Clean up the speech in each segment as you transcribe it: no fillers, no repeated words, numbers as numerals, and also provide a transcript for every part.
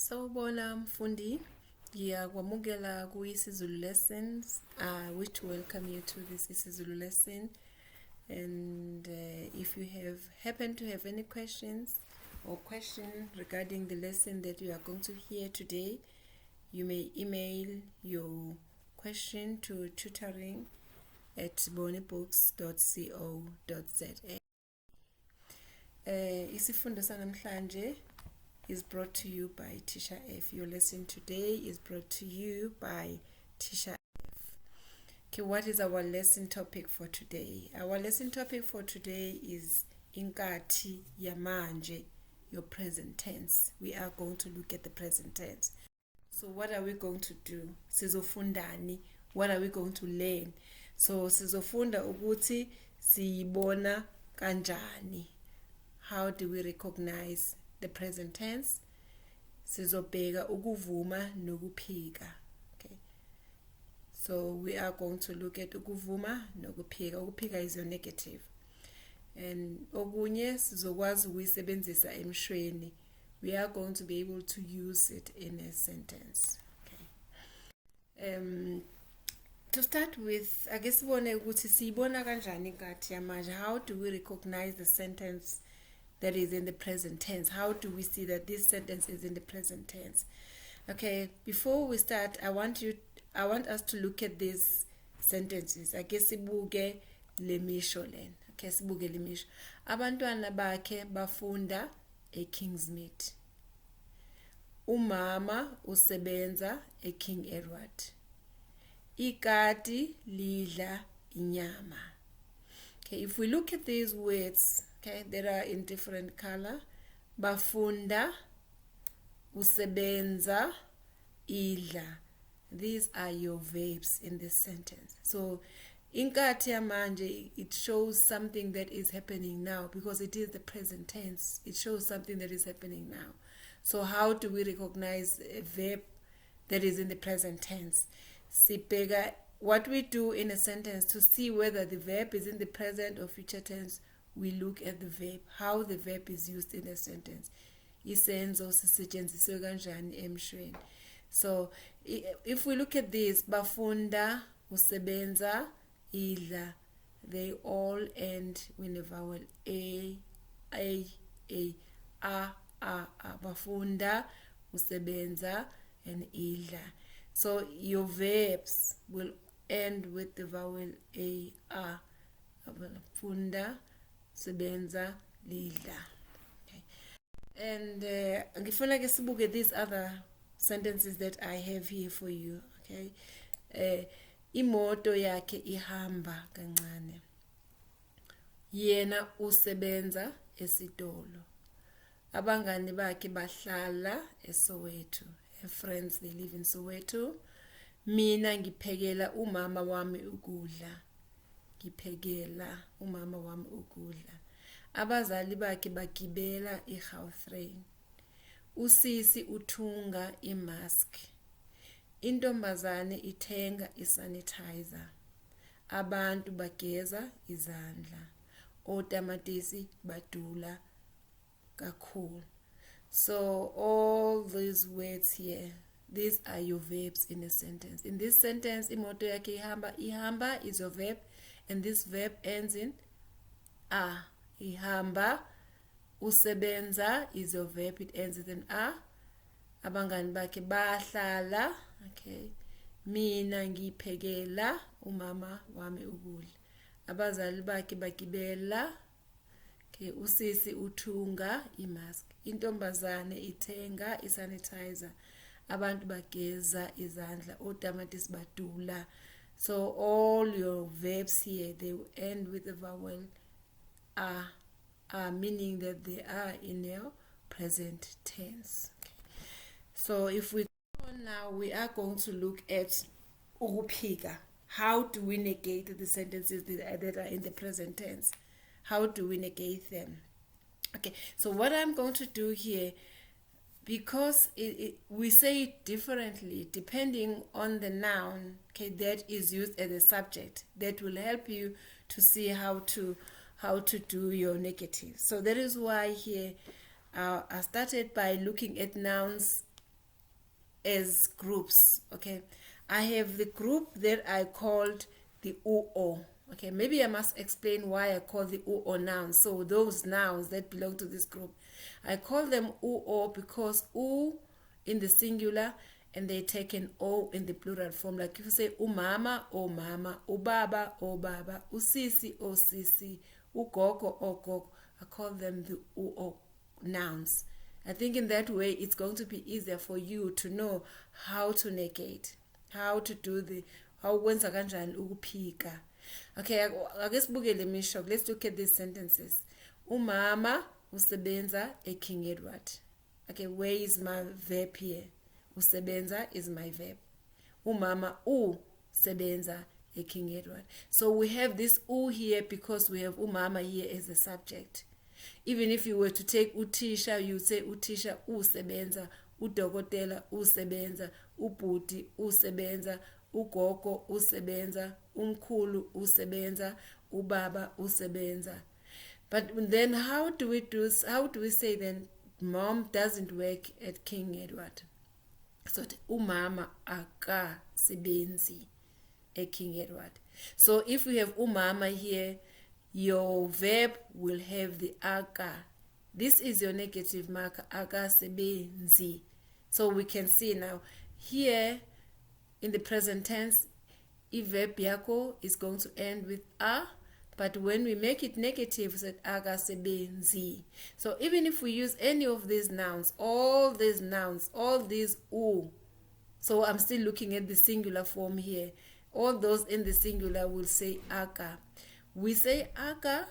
Sawubona mfundi, ngiyakwamukela ku-IsiZulu lessons. I wish to welcome you to this IsiZulu lesson. And if you happen to have any questions or question regarding the lesson that you are going to hear today, you may email your question to tutoring@bonibooks.co.za. Isifundo sanamhlanje is brought to you by Teacher F. Your lesson today is brought to you by Teacher F. Okay, what is our lesson topic for today? Our lesson topic for today is Inkathi Yamanje, your present tense. We are going to look at the present tense. So what are we going to do? Sizofundani. What are we going to learn? So sizofunda ukuthi siyibona kanjani. How do we recognize the present tense? Sizobheka ukuvuma nokuphika. Okay. So we are going to look at ukuvuma nokuphika. Ukuphika is your negative. And okunye sizokwazi ukuyisebenzisa emshweni. We are going to be able to use it in a sentence. Okay. To start with, I guess sibone ukuthi siyibona kanjani inkathi yamanje. How do we recognize the sentence that is in the present tense? How do we see that this sentence is in the present tense? Okay, before we start, I want us to look at these sentences. I guess sibuke lemisho len. Okay, sibuke lemisho. Abantwana bakhe bafunda eKingsmead. Umama usebenza eKing Edward. Ikati lidla inyama. Okay, if we look at these words, okay, they are in different color. Bafunda, usebenza, idla. These are your verbs in this sentence. So, Inkathi Yamanje, it shows something that is happening now because it is the present tense. It shows something that is happening now. So, how do we recognize a verb that is in the present tense? Sibheka what we do in a sentence to see whether the verb is in the present or future tense. We look at the verb, how the verb is used in a sentence. Isenzo sisetshenziswe kanjani emshweni. So if we look at this, bafunda, usebenza, idla, they all end with a vowel a, bafunda, usebenza, and idla. So your verbs will end with the vowel a, bafunda, sebenza, lidla. Okay. And ngifuna ke sibuke these other sentences that I have here for you. Okay. Imoto yakhe ihamba kancane. Yena usebenza esitolo. Abangani bakhe bahlala eSoweto. Her friends, they live in Soweto. Mina ngiphekela umama wami ukudla. Ngiphekela umama wami ukudla. Abazali bakhe bagibela eGautrain. Usisi uthunga imask. Intombazane ithenga isanitizer. Abantu bageza izandla. Otamatisi badula kakhulu. So all these words here, these are your verbs in a sentence. In this sentence, imoto yakhe ihamba. Ihamba is your verb. And this verb ends in a. Ihamba. Usebenza is your verb. It ends with an a. Abangani bakhe bahlala. Okay. Mina ngiphekela umama wami ukudla. Abazali bakhe bagibela. Okay. Usisi uthunga imask. Intombazane ithenga isanitizer. Abantu bageza izandla. Otamatisi badula. So all your verbs here, they will end with the vowel a, meaning that they are in your present tense. Okay. So if we go on now, we are going to look at ukuphika. How do we negate the sentences that are in the present tense? How do we negate them? Okay, so what I'm going to do here, because we say it differently depending on the noun, okay, that is used as a subject, that will help you to see how to do your negative. So that is why here I started by looking at nouns as groups. Okay, I have the group that I called the UO. Okay, maybe I must explain why I call the UO nouns. So those nouns that belong to this group, I call them UO because U in the singular and they take an O in the plural form. Like if you say umama, o mama, ubaba, o baba, usisi, o sisi, ugogo, o gogo, I call them the UO nouns. I think in that way it's going to be easier for you to know how to negate, how to do the, how wenza kanjani ukuphika. Okay, ake sibukele imishoko. Let's look at these sentences. Umama usebenza King Edward. Okay, where is my verb here? Usebenza is my verb. Umama usebenza King Edward. So we have this u here because we have umama here as a subject. Even if you were to take utisha, you would say utisha usebenza, udokotela usebenza, ubhuti usebenza, ugogo usebenza, umkhulu usebenza, ubaba usebenza. But then how do we say then mom doesn't work at King Edward? So umama akasebenzi at King Edward. So if we have umama here, your verb will have the aka. This is your negative marker, akasebenzi. So we can see now here in the present tense, if verb yako is going to end with a, but when we make it negative, we said akasebenzi. So even if we use any of these nouns, all these u, so I'm still looking at the singular form here. All those in the singular will say aka. We say aka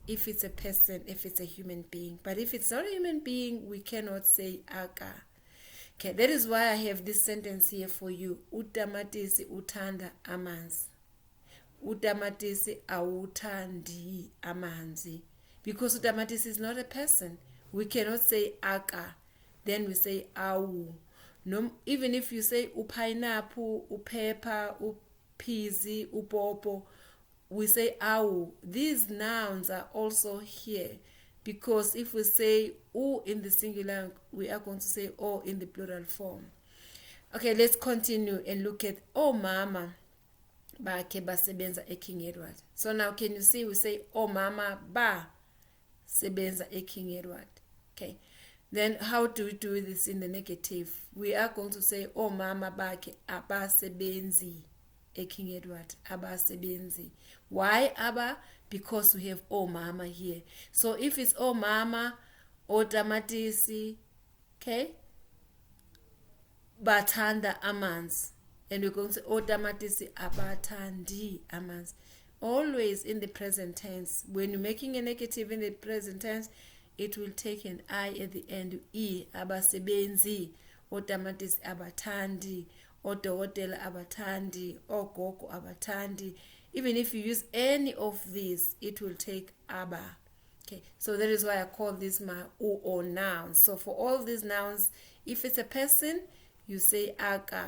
if it's a person, if it's a human being. But if it's not a human being, we cannot say aka. Okay, that is why I have this sentence here for you. Utamatisi utanda amanzi. Utamatisi awuthandi amanzi. Because utamatisi is not a person. We cannot say aka. Then we say awu. No, even if you say upineapple, upepa, upizi, upopo, we say awu. These nouns are also here. Because if we say u in the singular, we are going to say o in the plural form. Okay, let's continue and look at oh mama bakhe basebenza King Edward. So now can you see we say oh mama ba sebenza King Edward. Okay. Then how do we do this in the negative? We are going to say oh mama bakhe abasebenzi King Edward, abasebenzi. Why aba? Because we have oh mama here. So if it's oh mama, otamatisi, okay, bathanda amanzi, and we're going to say otamatisi abathandi amanzi. Always in the present tense. When you're making a negative in the present tense, it will take an I at the end. I abasebenzi, otamatisi abathandi, odokotela abathandi, ogogo abathandi. Even if you use any of these, it will take aba. Okay, so that is why I call this my u or nouns. So for all these nouns, if it's a person, you say aka.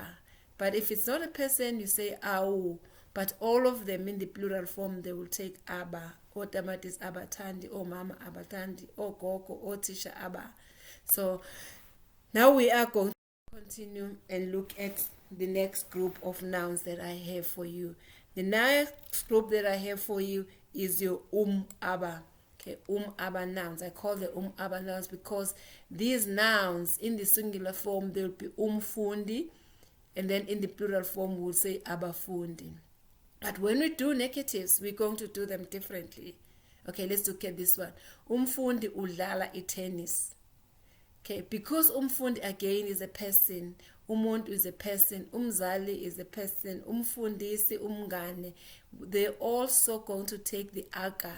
But if it's not a person, you say au. But all of them in the plural form, they will take aba. O tamatis abatandi, o mama abatandi, o gogo, o tisha aba. So now we are going to continue and look at the next group of nouns that I have for you. The next group that I have for you is your aba. Okay, aba nouns. I call them aba nouns because these nouns in the singular form, they will be fundi, and then in the plural form, we'll say abafundi. But when we do negatives, we're going to do them differently. Okay, let's look at this one. Umfundi udlala tennis. Okay, because umfundi again is a person, umuntu is a person, umzali is a person, umfundisi, umngane, they're also going to take the aka.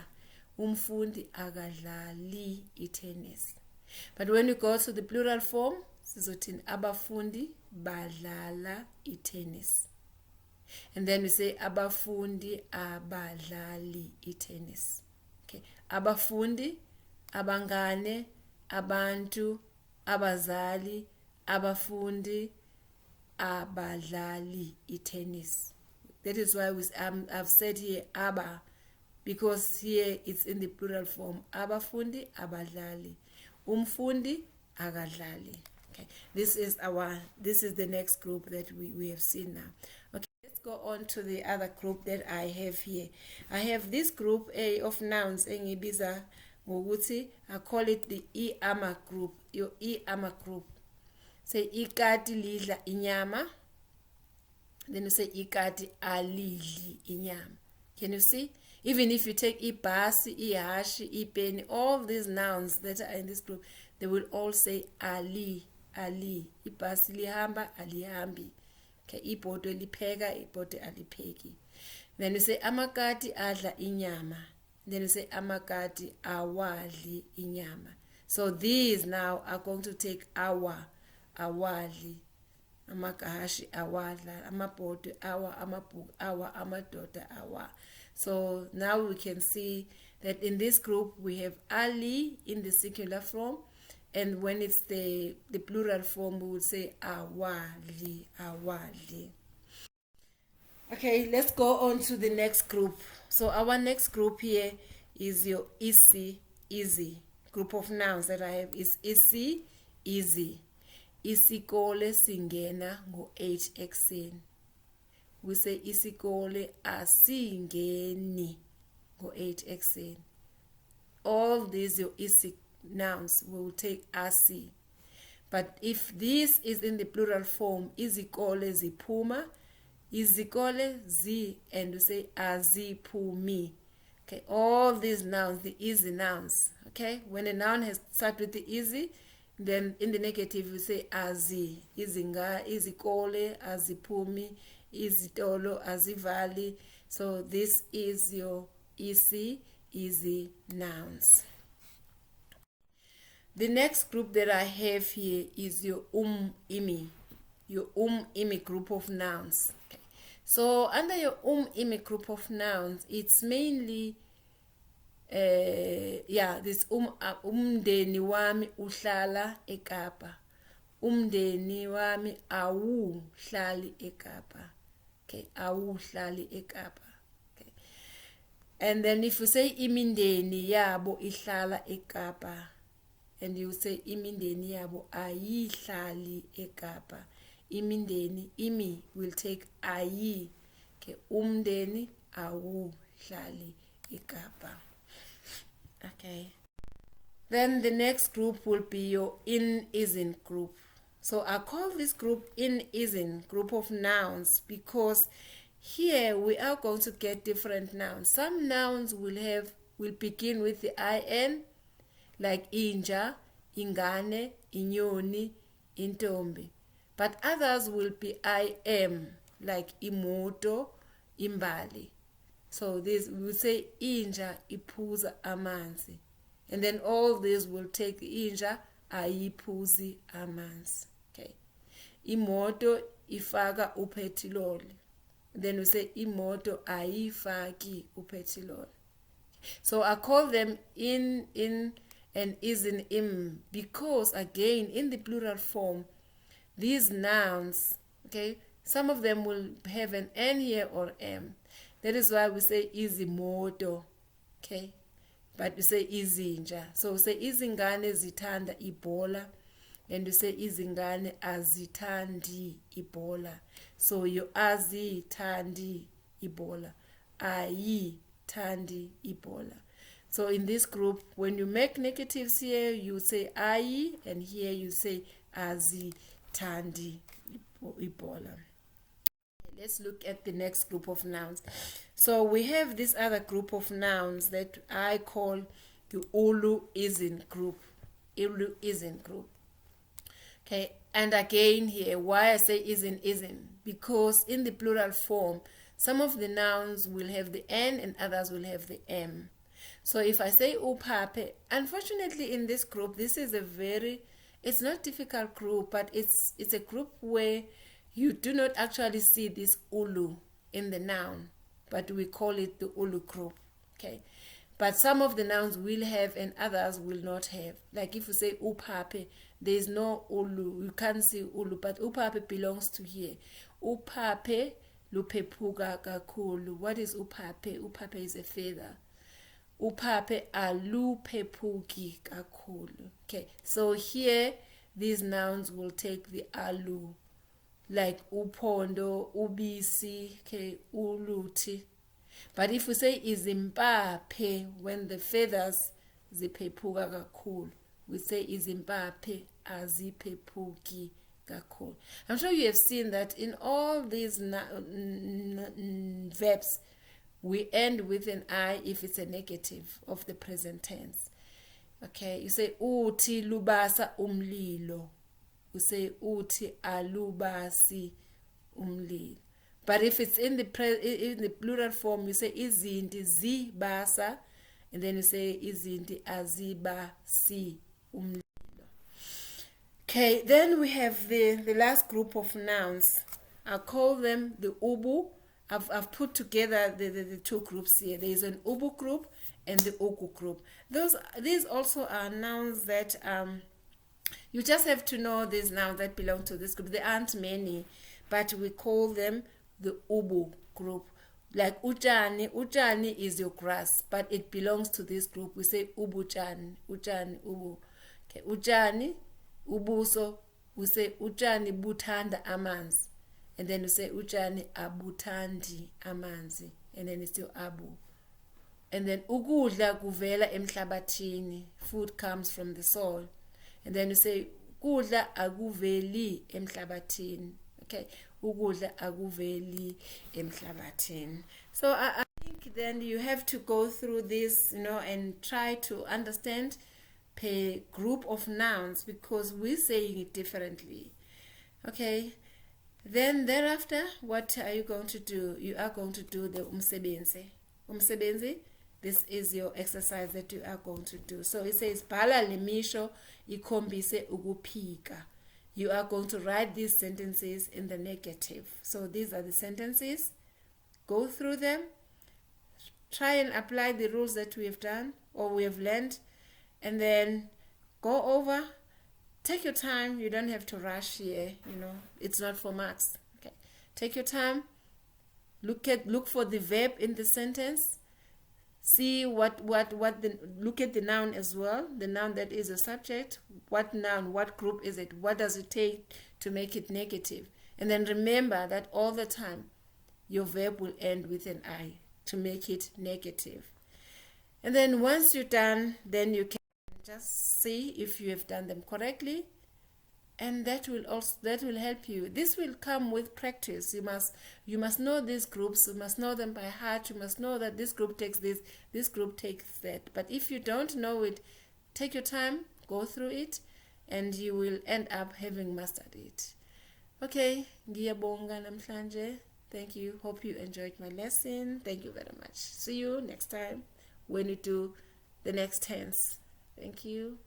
Umfundi akadlali tennis. But when you go to the plural form, sizothini abafundi badlala tennis. And then we say abafundi abadlali tennis. Okay, abafundi, abangane, abantu, abazali, abafundi, abadlali tennis. That is why I've said here aba, because here it's in the plural form. Abafundi abadlali, umfundi akadlali. Okay, this is the next group that we have seen now. Okay, let's go on to the other group that I have here. I have this group of nouns engibiza ngokuthi, I call it the i-ama group. Your i-ama group. Say ikati lidla inyama. Then you say ikati alidli inyama. Can you see? Even if you take ibhasi, ihashi, ipeni, all these nouns that are in this group, they will all say ali, ali. Ibhasi lihamba, alihambi. Okay, ibhodo lipheka, ibhodo alipheki. Then you say amakati adla inyama. Then you say amakati awadli inyama. So these now are going to take awa, awadli. Amakahashi awadla, amabhodo awa, amabhuku awa, amadoda awa. So now we can see that in this group we have ali in the singular form, and when it's the plural form we would say awali, awali. Okay, let's go on to the next group. So our next group here is your easy group of nouns that I have is easy. Isikole singena ngo-8 ekseni. We say isikole asingeni ngo-8 ekseni. All these your easy nouns will take asi. But if this is in the plural form, izikole ziphuma, izikole zi, and we say aziphumi. Okay, all these nouns, the easy nouns. Okay, when a noun has started with the easy, then in the negative we say azi, izinga, izikole, aziphumi, izitolo, azivali. So this is your easy nouns. The next group that I have here is your imi, imi group of nouns. Okay. So under your imi group of nouns, it's mainly this umndeni wami uhlala eKapa. Umndeni wami awuhlali eKapa. Okay, awuhlali eKapa. Okay. And then if you say imindeni yabo ihlala eKapa, and you say imindeni yabo ayihlali eKapa. Imindeni, imi will take ayi. Okay, umndeni awuhlali eKapa. Okay. Then the next group will be your in-isn't group. So I call this group in-isn't group of nouns because here we are going to get different nouns. Some nouns will begin with the in, like inja, ingane, inyoni, intombi. But others will be im, like imoto, imbali. So this we will say inja iphuza amanzi. And then all these will take inja ayiphuzi amanzi. Okay. Imoto ifaka uphethiloli. Then we say imoto ayifaki uphethiloli. So I call them in and isn't im because again in the plural form these nouns, okay, some of them will have an n here or m. That is why we say izimoto, okay? But we say izinja. So we say izingane zithanda ibhola, and we say izingane azithandi ibhola. So you azithandi ibhola, ayithandi ibhola. So in this group, when you make negatives here, you say ayi, and here you say azithandi ibhola. Let's look at the next group of nouns. So we have this other group of nouns that I call the Ulu isn't group. Ulu isn't group. Okay, and again here, why I say isn't? Because in the plural form, some of the nouns will have the N and others will have the M. So if I say upape, unfortunately in this group, this is it's not difficult group, but it's a group where you do not actually see this ulu in the noun, but we call it the ulu group. Okay, but some of the nouns will have and others will not have. Like if you say upape, there is no ulu, you can't see ulu, but upape belongs to here. Upape lupephuka kakhulu. What is upape? Upape is a feather. Upape alupephuki kakhulu. Okay, so here these nouns will take the alu, like upondo, ubisi, okay, uluti. But if we say izimpaphe, when the feathers ziphephuka kakhulu, we say izimpaphe aziphephuki kakhulu. I'm sure you have seen that in all these verbs, we end with an I if it's a negative of the present tense. Okay, you say uthi lubasa umlilo. You say uthi alubasi umlilo. But if it's in the plural form, you say izinti zibasa, and then you say izinti azibasi umlilo. Okay, then we have the last group of nouns. I call them the ubu. I've put together the two groups here. There is an ubu group and the ugu group. These also are nouns that you just have to know these nouns that belong to this group. There aren't many, but we call them the ubu group. Like ujani, ujani is your grass, but it belongs to this group. We say ubujani, ujani, ubu. Okay, ujani, ubuso, we say ujani buthanda amanzi. And then you say ujani abuthandi amanzi. And then it's your abu. And then ukudla kuvela emhlabathini. Food comes from the soil. And then you say kudla akuveli emhlabathini. Okay, ukudla akuveli emhlabathini. So I think then you have to go through this, and try to understand per group of nouns, because we're saying it differently. Okay, then thereafter, what are you going to do? You are going to do the umsebenzi. Umsebenzi, this is your exercise that you are going to do. So it says bhala lemisho ikhombise ukuphika. You are going to write these sentences in the negative. So these are the sentences. Go through them. Try and apply the rules that we have done or we have learned. And then go over. Take your time. You don't have to rush here. It's not for marks. Okay. Take your time. Look for the verb in the sentence. See look at the noun as well. The noun that is a subject. What noun, what group is it? What does it take to make it negative? And then remember that all the time your verb will end with an I to make it negative. And then once you're done, then you can just see if you have done them correctly, and that will help you. This will come with practice. You must know these groups. You must know them by heart. You must know that this group takes this group takes that. But if you don't know it, take your time, go through it, and you will end up having mastered it. Okay, ngiyabonga namhlanje. Thank you. Hope you enjoyed my lesson. Thank you very much. See you next time when we do the next tense. Thank you.